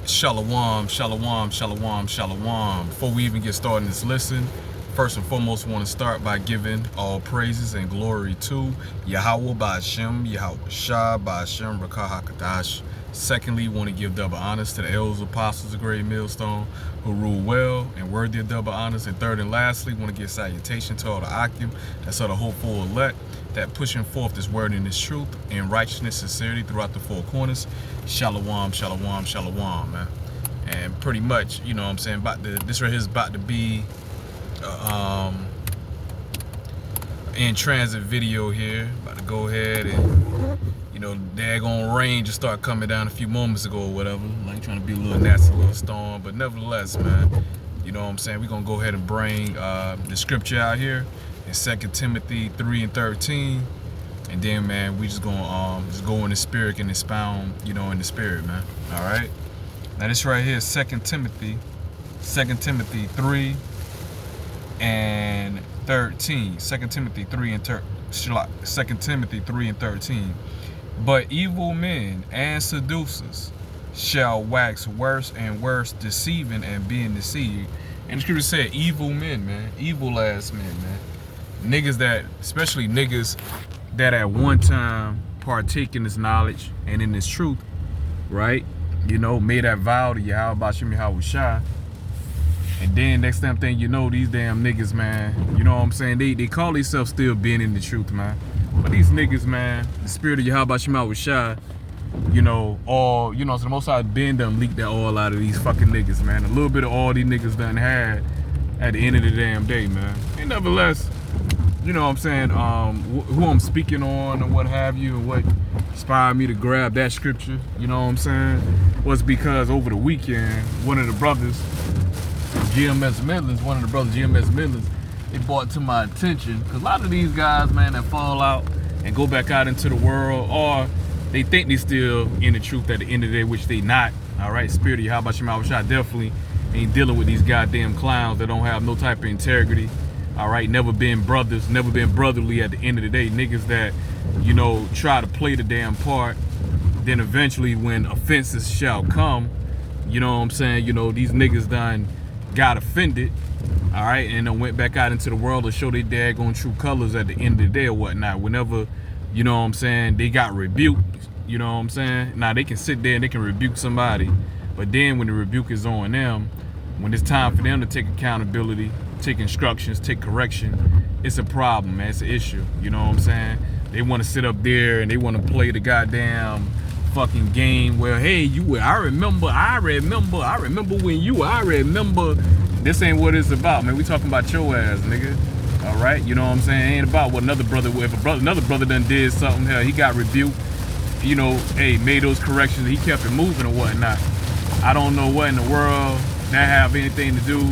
Shalom, shalom, shalom, shalom. Before we even get started in this lesson, first and foremost, I want to start by giving all praises and glory to Yahawah, bahasham, Yahawashi, bahasham, Rakahakadash. Secondly, want to give double honors to the Elders Apostles of Great Millstone who rule well and worthy of double honors. And third and lastly, want to give salutation to all the Akim, that's all the hopeful elect, that pushing forth this word and this truth in righteousness, sincerity throughout the four corners. Shalom, shalom, shalom, man. And pretty much, you know what I'm saying, this right here is about to be in transit video here. About to go ahead and, you know, daggone rain just started coming down a few moments ago or whatever. Like trying to be a little nasty little storm, but nevertheless, man, you know what I'm saying, we're gonna go ahead and bring the scripture out here in 2 Timothy 3:13. And then, man, we just gonna just go in the spirit and expound, you know, in the spirit, man. All right. Now this right here is 2 Timothy 3 and 13. 2 Timothy 3 and 13. But evil men and seducers shall wax worse and worse, deceiving and being deceived. And the scripture said evil men, man. Evil ass men, man. Niggas that, especially niggas that at one time partake in this knowledge and in this truth, right? You know, made that vow to Yahawah, bahasham, Yahawashi. And then next damn thing you know, these damn niggas, man, you know what I'm saying? They call themselves still being in the truth, man. But these niggas, man, the spirit of Yahawah, bahasham, Yahawashi, you know, all, you know, so the Most High been done leaked that all out of these fucking niggas, man. A little bit of all these niggas done had at the end of the damn day, man. And nevertheless, you know what I'm saying, who I'm speaking on and what have you, and what inspired me to grab that scripture, you know what I'm saying, was because over the weekend, one of the brothers, GMS Midlands, they brought to my attention, because a lot of these guys, man, that fall out and go back out into the world, or they think they still in the truth at the end of the day, which they not, all right? Spirit of Yahawah, bahasham, Yahawashi definitely ain't dealing with these goddamn clowns that don't have no type of integrity. All right, never been brothers, never been brotherly at the end of the day. Niggas that, you know, try to play the damn part. Then eventually when offenses shall come, you know what I'm saying, you know, these niggas done got offended, all right, and then went back out into the world to show their daggone true colors at the end of the day or whatnot. Whenever, you know what I'm saying, they got rebuked, you know what I'm saying? Now they can sit there and they can rebuke somebody, but then when the rebuke is on them, when it's time for them to take accountability, take instructions, take correction, it's a problem, man. It's an issue. You know what I'm saying? They want to sit up there and they want to play the goddamn fucking game where, hey, I remember when you. This ain't what it's about, man. We talking about your ass, nigga. All right? You know what I'm saying? It ain't about what another brother, if another brother done did something, hell, he got rebuked, you know, hey, made those corrections, he kept it moving or whatnot. I don't know what in the world that have anything to do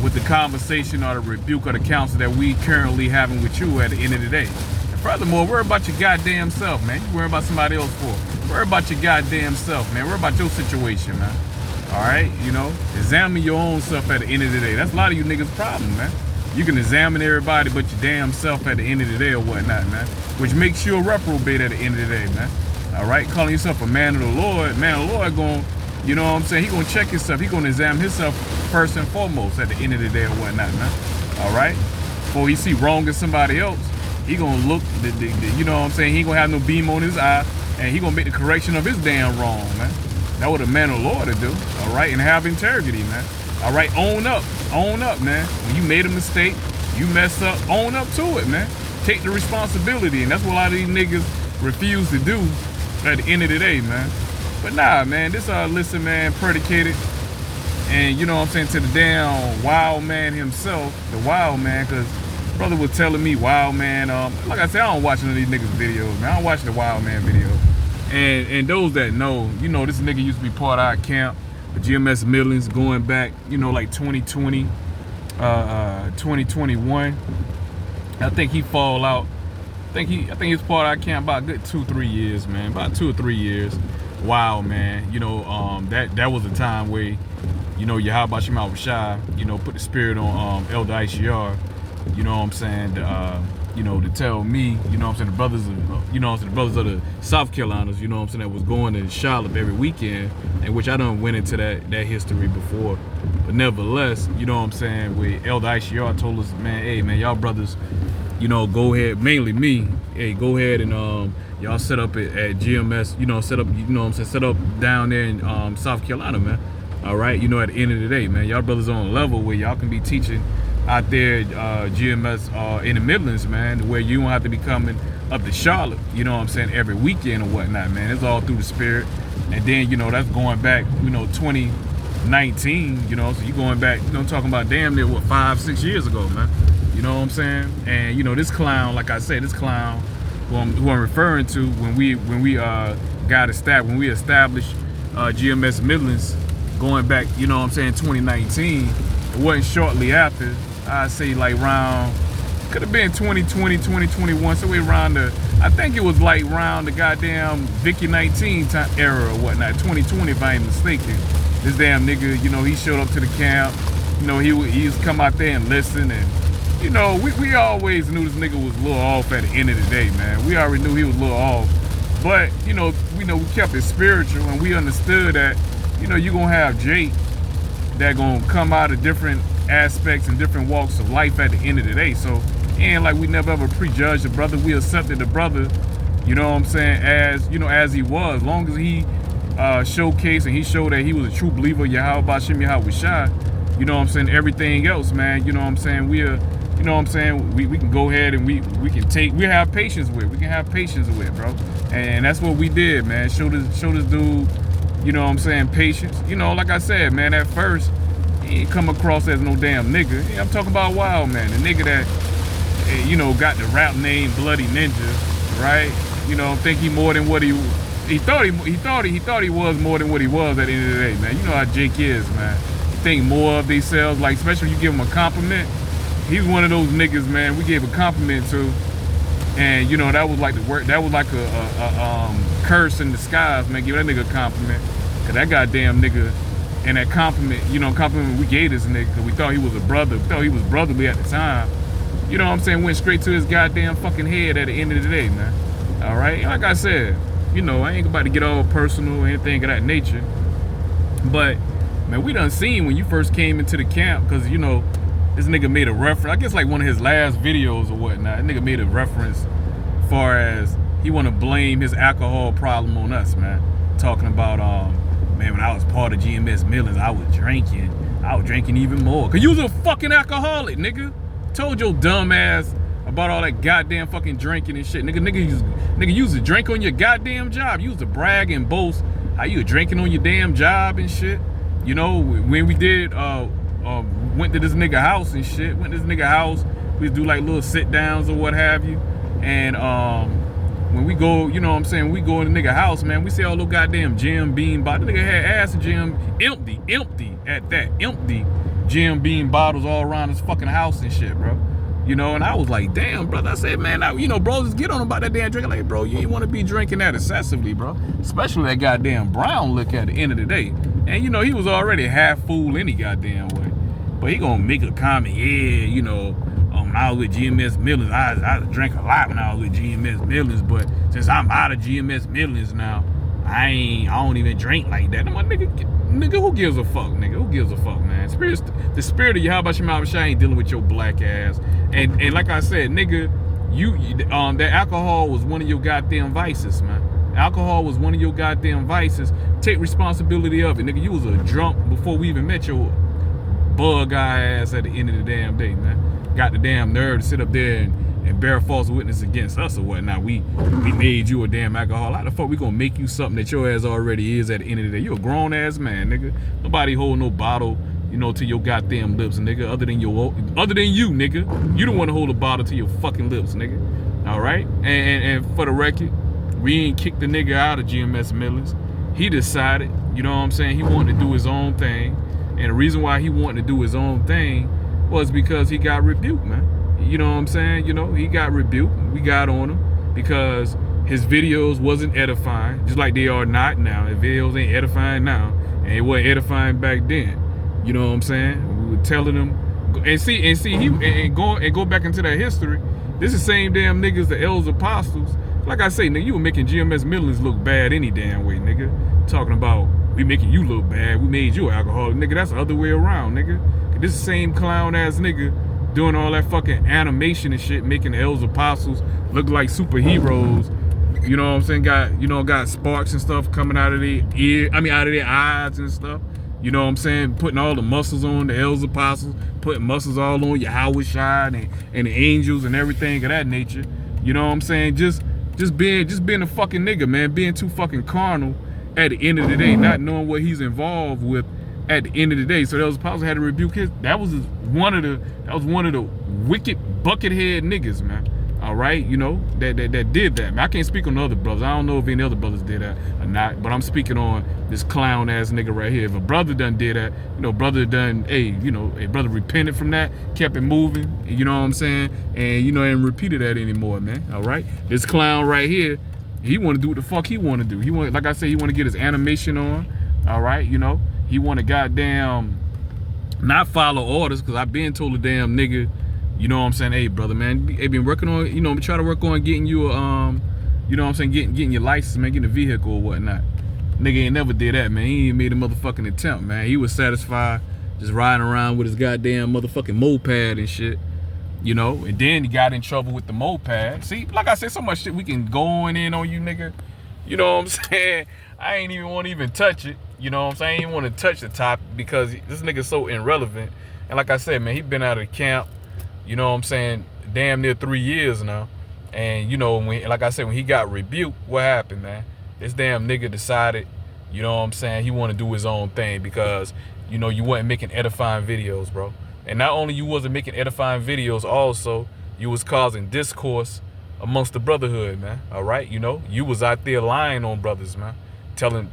with the conversation or the rebuke or the counsel that we currently having with you at the end of the day. And furthermore, worry about your goddamn self, man. You worry about somebody else for. Worry about your goddamn self, man. Worry about your situation, man. All right, you know, examine your own self at the end of the day. That's a lot of you niggas' problem, man. You can examine everybody but your damn self at the end of the day or whatnot, man. Which makes you a reprobate at the end of the day, man. All right, calling yourself a man of the Lord, going, you know what I'm saying, he gonna check himself. He gonna examine himself first and foremost at the end of the day or whatnot, man. All right? Before he see wrong in somebody else, he gonna look, you know what I'm saying, he ain't gonna have no beam on his eye, and he gonna make the correction of his damn wrong, man. That's what a man of the Lord to do, all right? And have integrity, man. All right, own up, man. When you made a mistake, you messed up, own up to it, man. Take the responsibility, and that's what a lot of these niggas refuse to do at the end of the day, man. But nah, man, this listen, man, predicated, and you know what I'm saying, to the damn wild man himself, the wild man, because brother was telling me wild man, like I said, I don't watch none of these niggas videos, man. I don't watch the wild man videos. And those that know, you know, this nigga used to be part of our camp, the GMS Midlands, going back, you know, like 2020, 2021. I think he fall out. I think he's part of our camp about a good 2-3 years, man. About 2 or 3 years. Wow, man. You know, that was a time where, you know, Yahawah, bahasham, Yahawashi, you know, put the spirit on Elder ICR, you know what I'm saying, you know, to tell me, you know what I'm saying, the brothers of, you know what I'm saying, the brothers of the South Carolinas, you know what I'm saying, that was going to Charlotte every weekend, and which I done went into that history before. But nevertheless, you know what I'm saying, with Elder ICR told us, man, hey man, y'all brothers, you know, go ahead, mainly me, hey, go ahead and y'all set up at GMS, you know, set up, you know what I'm saying, set up down there in South Carolina, man. All right, you know, at the end of the day, man, y'all brothers on a level where y'all can be teaching out there GMS in the Midlands, man, where you don't have to be coming up to Charlotte, you know what I'm saying, every weekend or whatnot, man. It's all through the spirit. And then, you know, that's going back, you know, 2019, you know, so you going back, you know, talking about damn near, what, 5-6 years ago, man. You know what I'm saying? And, you know, this clown, like I said, this clown who I'm referring to when we established GMS Midlands, going back, you know what I'm saying, 2019, it wasn't shortly after, I'd say like around, could have been 2020, 2021, so we around I think it was like around the goddamn Vicky 19 time era or whatnot, 2020 if I ain't mistaken. This damn nigga, you know, he showed up to the camp, you know, he used to come out there and listen, and, you know, we always knew this nigga was a little off at the end of the day, man. We already knew he was a little off, but, you know, we kept it spiritual, and we understood that, you know, you're gonna have Jake that gonna come out of different aspects and different walks of life at the end of the day. So, and like we never ever prejudged the brother. We accepted the brother, you know what I'm saying, as, you know, as he was. Long as he showcased and he showed that he was a true believer, Yahawah, bahasham, Yahawah, you know what I'm saying, everything else, man, you know what I'm saying, you know what I'm saying, we can go ahead and we have patience with, bro. And that's what we did, man. Show this dude, you know what I'm saying, patience. You know, like I said, man, at first, he ain't come across as no damn nigga. Yeah, I'm talking about wild, man. The nigga that, you know, got the rap name Bloody Ninja, right? You know, think he more than what he thought he was more than what he was at the end of the day, man. You know how Jake is, man. Think more of themselves, like, especially when you give him a compliment. He's one of those niggas, man, we gave a compliment to, and, you know, that was like a curse in disguise, man. Give that nigga a compliment, cause that goddamn nigga, and that compliment, you know, compliment we gave this nigga, cause we thought he was a brother, we thought he was brotherly at the time. You know what I'm saying? Went straight to his goddamn fucking head at the end of the day, man. All right, like I said, you know, I ain't about to get all personal or anything of that nature, but man, we done seen when you first came into the camp, cause, you know, this nigga made a reference, I guess like one of his last videos or whatnot, that nigga made a reference far as he want to blame his alcohol problem on us, man. Talking about, man, when I was part of GMS Midlands, I was drinking even more. Cause you was a fucking alcoholic, nigga. Told your dumb ass about all that goddamn fucking drinking and shit. Nigga, you used to drink on your goddamn job. You used to brag and boast how you were drinking on your damn job and shit. You know, when we did, went to this nigga house and shit, we used to do like little sit downs or what have you. And when we go, you know what I'm saying, we go in the nigga house, man, we see all those goddamn Jim Beam bottles. The nigga had ass Jim, empty at that, empty Jim Beam bottles all around his fucking house and shit, bro. You know, and I was like, damn, brother. I said, man, you know, bro, just get on about that damn drinking. Like, bro, you ain't want to be drinking that excessively, bro. Especially that goddamn brown liquor at the end of the day. And, you know, he was already half fool any goddamn way. But he gonna make a comment, yeah, you know, when I was with GMS Midlands, I drank a lot when I was with GMS Midlands, but since I'm out of GMS Midlands now, I don't even drink like that. I'm like, nigga, who gives a fuck, nigga? Who gives a fuck, man? The spirit of Yahawashi ain't dealing with your black ass. And like I said, nigga, that alcohol was one of your goddamn vices, man. Alcohol was one of your goddamn vices. Take responsibility of it, nigga. You was a drunk before we even met your bug eye ass at the end of the damn day, man. Got the damn nerve to sit up there and bear false witness against us or whatnot. We made you a damn alcoholic. How the fuck we gonna make you something that your ass already is at the end of the day? You a grown ass man, nigga. Nobody hold no bottle, you know, to your goddamn lips, nigga. Other than you, nigga. You don't want to hold a bottle to your fucking lips, nigga. All right. And for the record, we ain't kicked the nigga out of GMS Midlands. He decided, you know what I'm saying, he wanted to do his own thing. And the reason why he wanted to do his own thing was because he got rebuked, man. You know what I'm saying? You know, he got rebuked. We got on him because his videos wasn't edifying, just like they are not now. His videos ain't edifying now, and it wasn't edifying back then. You know what I'm saying? We were telling him, and go back into that history. This is the same damn niggas, the Elders Apostles. Like I say, nigga, you were making GMS Midlands look bad any damn way, nigga. Talking about we making you look bad, we made you an alcoholic, nigga. That's the other way around, nigga. This is the same clown ass nigga doing all that fucking animation and shit, making the Elders Apostles look like superheroes. You know what I'm saying? Got sparks and stuff coming out of their out of their eyes and stuff. You know what I'm saying? Putting all the muscles on the Elders Apostles, putting muscles all on Yahawashi and the angels and everything of that nature. You know what I'm saying? Just being a fucking nigga, man. Being too fucking carnal at the end of the day, not knowing what he's involved with at the end of the day. So the Elders Apostles had to rebuke his. That was one of the wicked buckethead niggas, man. All right, you know, that did that. Man, I can't speak on the other brothers. I don't know if any other brothers did that or not, but I'm speaking on this clown ass nigga right here. If a brother done did that, you know, brother done, a brother repented from that, kept it moving, you know what I'm saying, and you know, ain't repeated that anymore, man. All right, this clown right here, he want to do what the fuck he want to do. He want, like I said, he want to get his animation on. All right, you know, he want to goddamn not follow orders, because I've been told a damn nigga. You know what I'm saying? Hey, brother, man, hey, been working on, you know, try to work on getting you a, you know what I'm saying, getting your license, man, getting a vehicle or whatnot. Nigga ain't never did that, man. He ain't made a motherfucking attempt, man. He was satisfied just riding around with his goddamn motherfucking moped and shit, you know, and then he got in trouble with the moped. See, like I said, so much shit we can go in on you, nigga. You know what I'm saying? I ain't even want to even touch it. You know what I'm saying? I ain't even want to touch the topic because this nigga's so irrelevant. And like I said, man, he been out of camp. You know what I'm saying, damn near 3 years now. And, you know, like I said, when he got rebuked, what happened, man? This damn nigga decided, you know what I'm saying, he want to do his own thing because, you know, you wasn't making edifying videos, bro. And not only you wasn't making edifying videos, also, you was causing discourse amongst the brotherhood, man. All right, you know, you was out there lying on brothers, man. Telling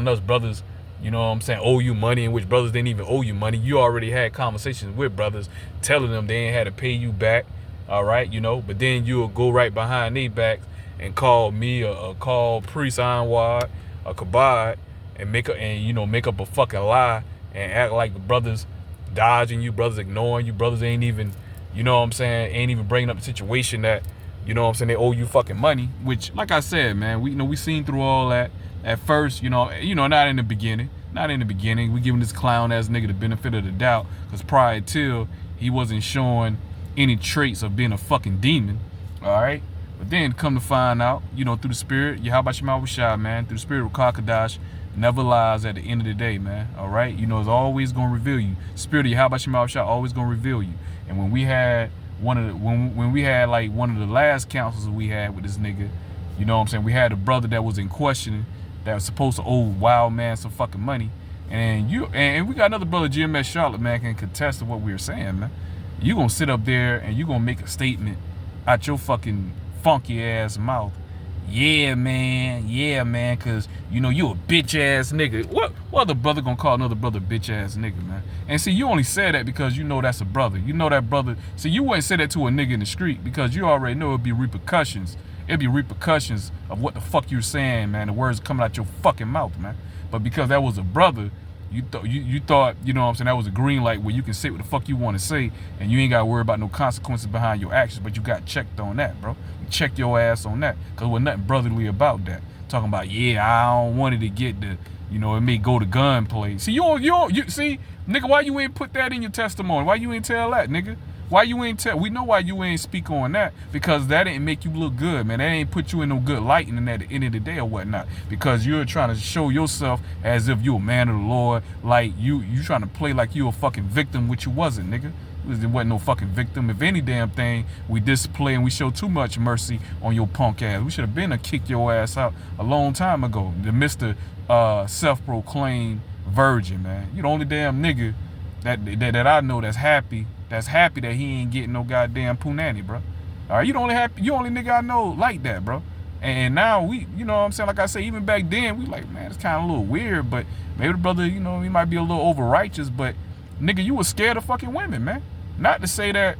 us brothers, you know what I'm saying, owe you money, in which brothers didn't even owe you money. You already had conversations with brothers telling them they ain't had to pay you back, all right, you know, but then you'll go right behind their backs and call me or call Priest Yahawah or Kabad and make up a fucking lie and act like the brothers dodging you, brothers ignoring you, brothers ain't even, you know what I'm saying, ain't even bringing up the situation that, you know what I'm saying, they owe you fucking money, which, like I said, man, we seen through all that. At first, you know, not in the beginning. We giving this clown ass nigga the benefit of the doubt, because prior to, he wasn't showing any traits of being a fucking demon. All right, but then come to find out, you know, through the spirit, Yahawashi, man, through the spirit of Kakadash, never lies at the end of the day, man. All right, you know, it's always gonna reveal you. Spirit of Yahawashi always gonna reveal you. And when we had when we had like one of the last councils we had with this nigga, you know what I'm saying, we had a brother that was in questioning, that was supposed to owe Wild Man some fucking money, and we got another brother, GMS Charlotte, man, can contest to what we were saying, man. You gonna sit up there and you gonna make a statement out your fucking funky ass mouth. Yeah, man, cause you know you a bitch ass nigga. What other brother gonna call another brother bitch ass nigga, man? And see, you only said that because you know that's a brother. You know that brother. See, you wouldn't say that to a nigga in the street because you already know it'd be repercussions. It'd be repercussions of what the fuck you're saying, man. The words coming out your fucking mouth, man. But because that was a brother, you thought, you know what I'm saying, that was a green light where you can say what the fuck you want to say and you ain't got to worry about no consequences behind your actions, but you got checked on that, bro. You checked your ass on that because there was nothing brotherly about that. Talking about, yeah, I don't want it to get the, you know, it may go to gunplay. See, you see, nigga, why you ain't put that in your testimony? Why you ain't tell that, nigga? Why you ain't tell? We know why you ain't speak on that, because that didn't make you look good, man. That ain't put you in no good lighting at the end of the day or whatnot, because you're trying to show yourself as if you're a man of the Lord, like you trying to play like you a fucking victim, which you wasn't, nigga. There wasn't no fucking victim. If any damn thing, we display and we show too much mercy on your punk ass. We should have been to kick your ass out a long time ago. The Mr. Self-proclaimed virgin, man. You the only damn nigga that I know that's happy that he ain't getting no goddamn punani, bro. All right, you only nigga I know like that, bro. And now we, you know what I'm saying, like I say, even back then, we like, man, it's kind of a little weird, but maybe the brother, you know, he might be a little over-righteous, but nigga, you was scared of fucking women, man. Not to say that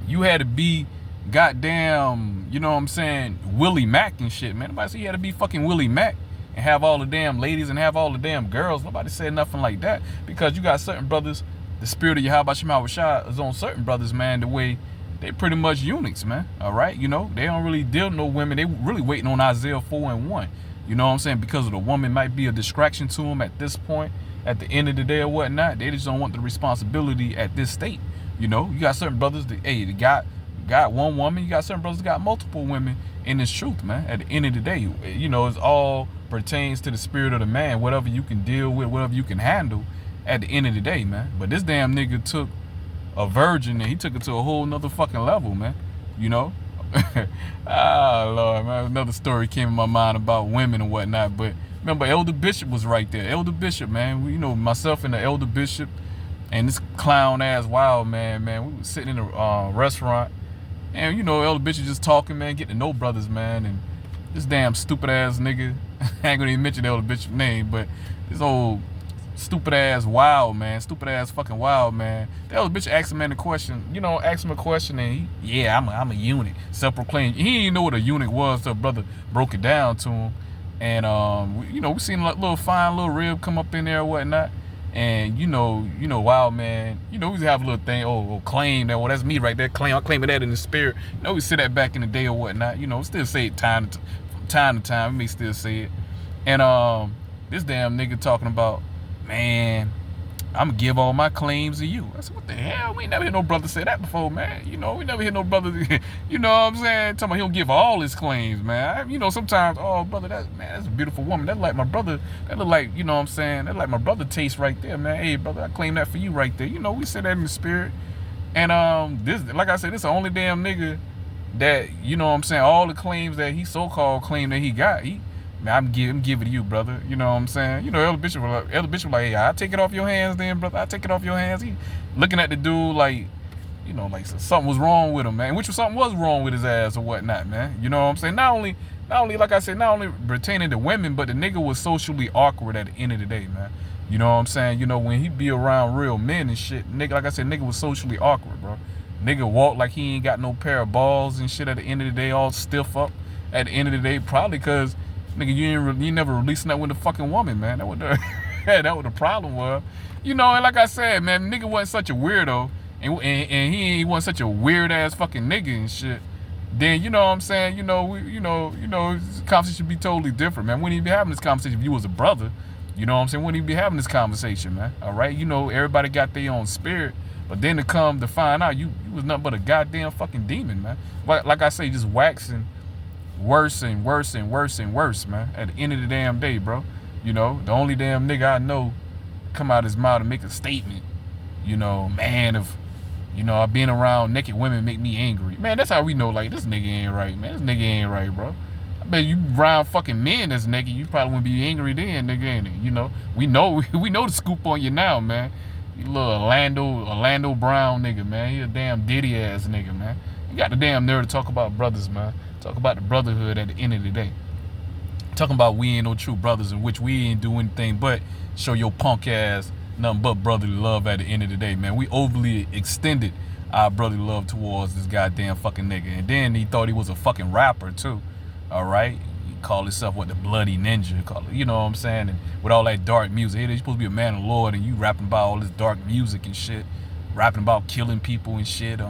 you had to be goddamn, you know what I'm saying, Willie Mack and shit, man. Nobody said you had to be fucking Willie Mack and have all the damn ladies and have all the damn girls. Nobody said nothing like that, because you got certain brothers, the spirit of Yahawashi is on certain brothers, man, the way they pretty much eunuchs, man. All right, you know, they don't really deal with no women. They really waiting on Isaiah 4:1. You know what I'm saying? Because of the woman might be a distraction to them at this point, at the end of the day or whatnot. They just don't want the responsibility at this state. You know, you got certain brothers that, hey, they got one woman. You got certain brothers that got multiple women in this truth, man. At the end of the day, you know, it's all pertains to the spirit of the man. Whatever you can deal with, whatever you can handle at the end of the day, man. But this damn nigga took a virgin and he took it to a whole nother fucking level, man. You know? Lord, man. Another story came in my mind about women and whatnot. But remember, Elder Bishop was right there. Elder Bishop, man. You know, myself and the Elder Bishop and this clown ass wild man, we was sitting in a restaurant. And, you know, Elder Bishop just talking, man, getting to know brothers, man. And this damn stupid ass nigga, I ain't gonna even mention the Elder Bishop's name, but this old stupid ass wild man, stupid ass fucking wild man. The Elder Bishop asked him a question, you know, asked him a question, and he, yeah, I'm a eunuch, self-proclaimed. He didn't even know what a eunuch was till brother broke it down to him. And, you know, we seen a little fine little rib come up in there or whatnot. And you know, wild man, you know, we have a little thing, claim that, well, that's me right there, I'm claiming that in the spirit. You know, we say that back in the day or whatnot, you know, still say it from time to time, we may still say it. And this damn nigga talking about, man, I'm gonna give all my claims to you. I said, what the hell? We ain't never heard no brother say that before, man. You know, we never hear no brother, you know what I'm saying? Talking about he'll give all his claims, man. You know, sometimes, oh, brother, that's a beautiful woman. That's like my brother. That look like, you know what I'm saying? That like my brother taste right there, man. Hey, brother, I claim that for you right there. You know, we say that in the spirit. And this, like I said, this the only damn nigga that, you know what I'm saying, all the claims that he so-called claimed that he got, I'm giving to you, brother. You know what I'm saying? You know, Elder Bishop was like, hey, I'll take it off your hands then, brother. I'll take it off your hands. He looking at the dude like, you know, like something was wrong with him, man. Which something was wrong with his ass or whatnot, man. You know what I'm saying? Not only, like I said, not only pertaining to women, but the nigga was socially awkward at the end of the day, man. You know what I'm saying? You know, when he be around real men and shit, nigga, like I said, nigga was socially awkward, bro. Nigga walked like he ain't got no pair of balls and shit at the end of the day, all stiff up at the end of the day, probably because, nigga, you never releasing that with a fucking woman, man. That what the problem was. You know, and like I said, man, nigga wasn't such a weirdo, and he wasn't such a weird ass fucking nigga and shit. Then, you know what I'm saying, you know, this conversation should be totally different, man. Wouldn't even be having this conversation if you was a brother. You know what I'm saying? Wouldn't even be having this conversation, man. All right? You know, everybody got their own spirit, but then to come to find out you was nothing but a goddamn fucking demon, man. Like I say, just waxing worse and worse and worse and worse, man. At the end of the damn day, bro. You know, the only damn nigga I know come out his mouth to make a statement. You know, man, if, you know, being around naked women make me angry. Man, that's how we know, like, this nigga ain't right, man. This nigga ain't right, bro. I bet you around fucking men that's naked, you probably wouldn't be angry then, nigga, ain't it? You know, we know the scoop on you now, man. You little Orlando Brown nigga, man. He a damn Diddy ass nigga, man. You got the damn nerve to talk about brothers, man. Talk about the brotherhood at the end of the day. Talking about we ain't no true brothers, in which we ain't do anything but show your punk ass nothing but brotherly love at the end of the day, man. We overly extended our brotherly love towards this goddamn fucking nigga. And then he thought he was a fucking rapper too. All right? He called himself what, the bloody ninja, call it, you know what I'm saying? And with all that dark music, hey, you're supposed to be a man of the Lord, and you rapping about all this dark music and shit, rapping about killing people and shit,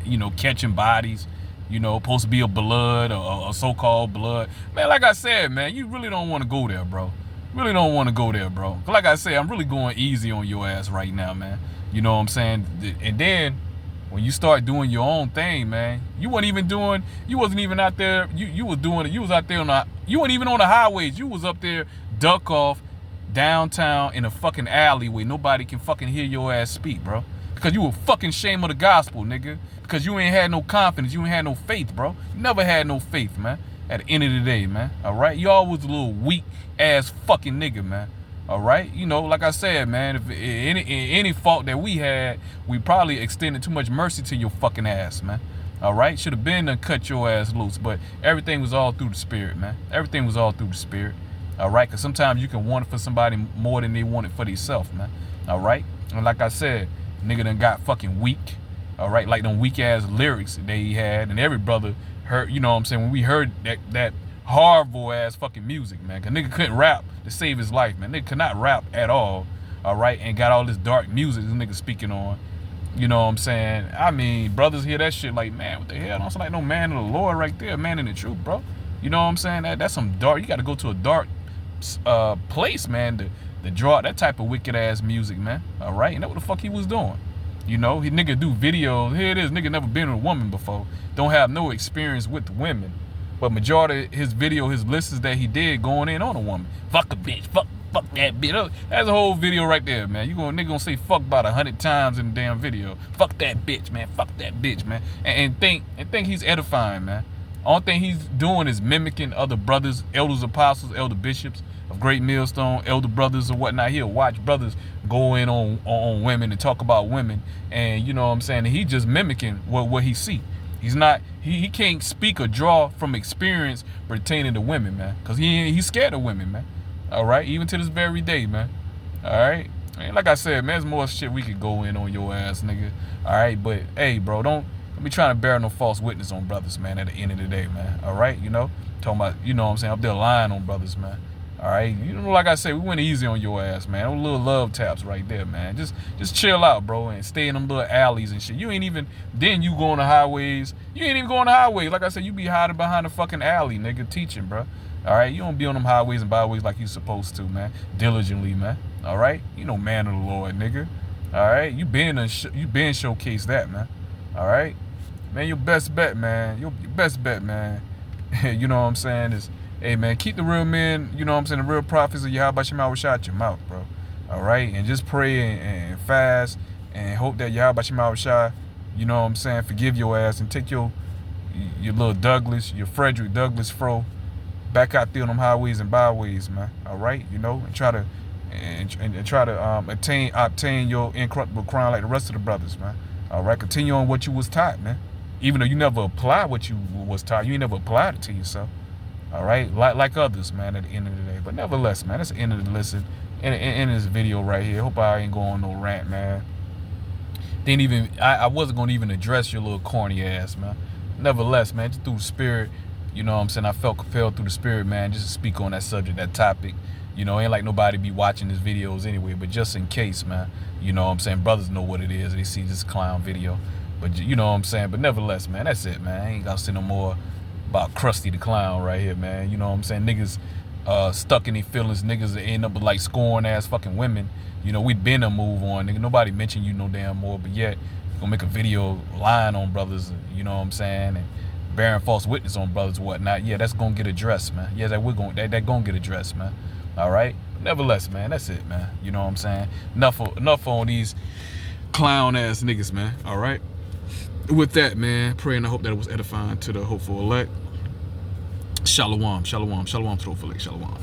you know, catching bodies. You know, supposed to be a blood or a so-called blood. Man, like I said, man, you really don't want to go there, bro. Really don't want to go there, bro. Like I said, I'm really going easy on your ass right now, man. You know what I'm saying? And then when you start doing your own thing, man, you wasn't even out there. You was doing it. You was out there you weren't even on the highways. You was up there duck off downtown in a fucking alley where nobody can fucking hear your ass speak, bro. Because you were fucking shame of the gospel, nigga. Because you ain't had no confidence. You ain't had no faith, bro. You never had no faith, man. At the end of the day, man. All right? You always a little weak-ass fucking nigga, man. All right? You know, like I said, man, if any fault that we had, we probably extended too much mercy to your fucking ass, man. All right? Should have been to cut your ass loose. But everything was all through the spirit, man. Everything was all through the spirit. All right? Because sometimes you can want it for somebody more than they want it for themselves, man. All right? And like I said, nigga done got fucking weak. All right, like them weak ass lyrics that he had, and every brother heard, you know what I'm saying, when we heard that horrible ass fucking music, man, cause nigga couldn't rap to save his life, man. Nigga could not rap at all right, and got all this dark music this nigga speaking on. You know what I'm saying? I mean, brothers hear that shit like, man, what the hell? Don't sound like no man of the Lord right there, man in the truth, bro. You know what I'm saying? That's some dark. You got to go to a dark place, man, to draw that type of wicked ass music, man. All right, and that's what the fuck he was doing. You know, he nigga do videos. Here it is, nigga never been with a woman before. Don't have no experience with women. But majority of his video, his listens that he did going in on a woman. Fuck a bitch, fuck that bitch. That's a whole video right there, man. Nigga gonna say fuck about 100 times in the damn video. Fuck that bitch, man. Fuck that bitch, man. And think he's edifying, man. Only thing he's doing is mimicking other brothers, elders, apostles, elder bishops of Great Millstone, elder brothers or whatnot. He'll watch brothers go in on women and talk about women, and you know what I'm saying. And he just mimicking what he see. He's not. He can't speak or draw from experience pertaining to women, man, because he's scared of women, man. All right, even to this very day, man. All right, and like I said, man, there's more shit we could go in on your ass, nigga. All right, but hey, bro, don't be trying to bear no false witness on brothers, man. At the end of the day, man. All right, you know, talking about, you know what I'm saying, up there lying on brothers, man. All right, you know, like I said, we went easy on your ass, man. Those little love taps right there, man. Just chill out, bro, and stay in them little alleys and shit. You ain't even, then you go on the highways. You ain't even go on the highways. Like I said, you be hiding behind the fucking alley, nigga, teaching, bro. All right, you don't be on them highways and byways like you supposed to, man. Diligently, man. All right, you know, man of the Lord, nigga. All right, you been showcased that, man. All right, man, your best bet, man. Your best bet, man. You know what I'm saying, is, hey, man, keep the real men, you know what I'm saying, the real prophets of Yahawashi out your mouth, bro. All right? And just pray and fast and hope that Yahawashi, you know what I'm saying, forgive your ass and take your little Douglas, your Frederick Douglass fro back out there on them highways and byways, man. All right? You know, and try to obtain your incorruptible crown like the rest of the brothers, man. All right? Continue on what you was taught, man. Even though you never applied what you was taught, you ain't never applied it to yourself. All right, like others, man, at the end of the day. But nevertheless, man, that's the end of the listen in this video right here. Hope I ain't going no rant, man. I wasn't going to even address your little corny ass, man. Nevertheless, man, just through the spirit, you know what I'm saying, I felt compelled through the spirit, man, just to speak on that subject, that topic. You know, ain't like nobody be watching these videos anyway, but just in case, man, you know what I'm saying, brothers know what it is. They see this clown video. But you know what I'm saying, but nevertheless, man, that's it, man. I ain't got to say no more about Krusty the Clown right here, man. You know what I'm saying? Niggas stuck in their feelings. Niggas that end up with like scorn ass fucking women. You know, we been a move on, nigga. Nobody mentioned you no damn more, but yet you gonna make a video lying on brothers, you know what I'm saying, and bearing false witness on brothers and whatnot. Yeah, that's gonna get addressed, man. Yeah, that gonna get addressed, man. All right? Nevertheless, man, that's it, man. You know what I'm saying? Enough on these clown ass niggas, man. All right? With that, man, pray and I hope that it was edifying to the hopeful elect. Shalom, shalom, shalom to the hopeful elect. Shalom.